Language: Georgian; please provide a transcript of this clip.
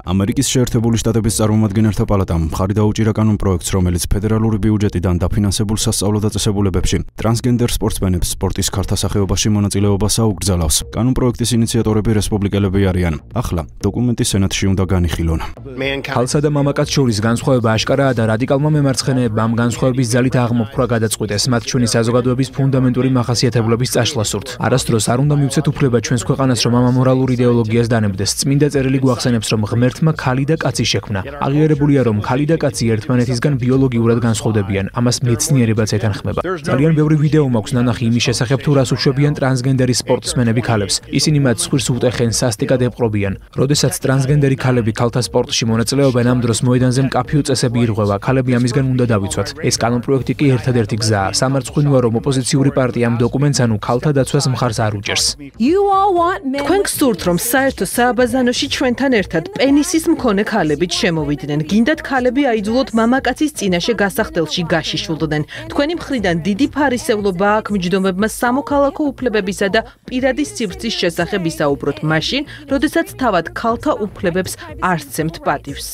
ამერიკის შეერთებული შტატების წარმომადგენელთა პალატამ მხარი დაუჭირა კანონ პროექტს, რომელიც ფედერალური ბიუჯეტიდან დაფინანსებულ სასწავლო დაწესებულებებში ტრანსგენდერ სპორტსმენებს სპორტის ქართა სახეობაში მონაწილეობას აუგრძელავს. კანონ პროექტის ინიციატორები რესპუბლიკელები არიან. ახლა დოკუმენტი სენატში უნდა განიხილონ. ქალსა და მამაკაცს შორის განსხვავება აშკარაა და რადიკალმა მემარცხენეებმა ამ განსხვავების ძალით აღმოფხვრა გადაწყვიტეს. მათ ჩვენი საზოგადოების ფუნდამენტური მახასიათებლების წაშლა სურთ. არასდროს არ უნდა მივცეთ უფლება ჩვენს ქვეყანას, რომ ამ ამორალურ იდეოლოგიას დანებდეს. წმინდა წერილი გვახსენებს, რომ ღმერთმა ქალი და კაცი შექმნა. აღიარებულია, რომ ქალი და კაცი ერთმანეთისგან ბიოლოგიურად განსხვავდებიან. ამას მეცნიერებაც ეთანხმება. ძალიან ბევრი ვიდეო მაქვს ნანახი იმის შესახებ, თუ რას უშვებიან ტრანსგენდერი სპორტსმენები ქალებს. ისინი მათ ცხვირს უტეხენ, სასტიკად ეპყრობიან. როდესაც ტრანსგენდერი ქალები ქალთა სპორტში მონაწილეობენ, ამ დროს მოედანზე მკაფიო წესები ირღვევა. ქალები ამისგან უნდა დავიცვათ. ეს კანონპროექტი კი ერთადერთი გზაა. სამარცხვინოა, რომ ოპოზიციური პარტია ამ დოკუმენტს, ანუ ქალთა დაცვას მხარს არ უჭერს. თქვენ გსურთ, რომ საერთო სააბაზანოში ჩვენთან ერთად პენისის მქონე ქალებიც შემოვიდნენ. გინდათ ქალები აიძულოთ მამაკაცის წინაშე გასახდელში გაშიშვლდნენ. თქვენი მხრიდან დიდი ფარისევლობა აქვს მჯდომებმა სამოქალაქო უფლებებისა და პირადი სივრცის შესახებ ისაუბროთ მაშინ, როდესაც თავად ქალთა უფლებებს არ სცემთ პატივს.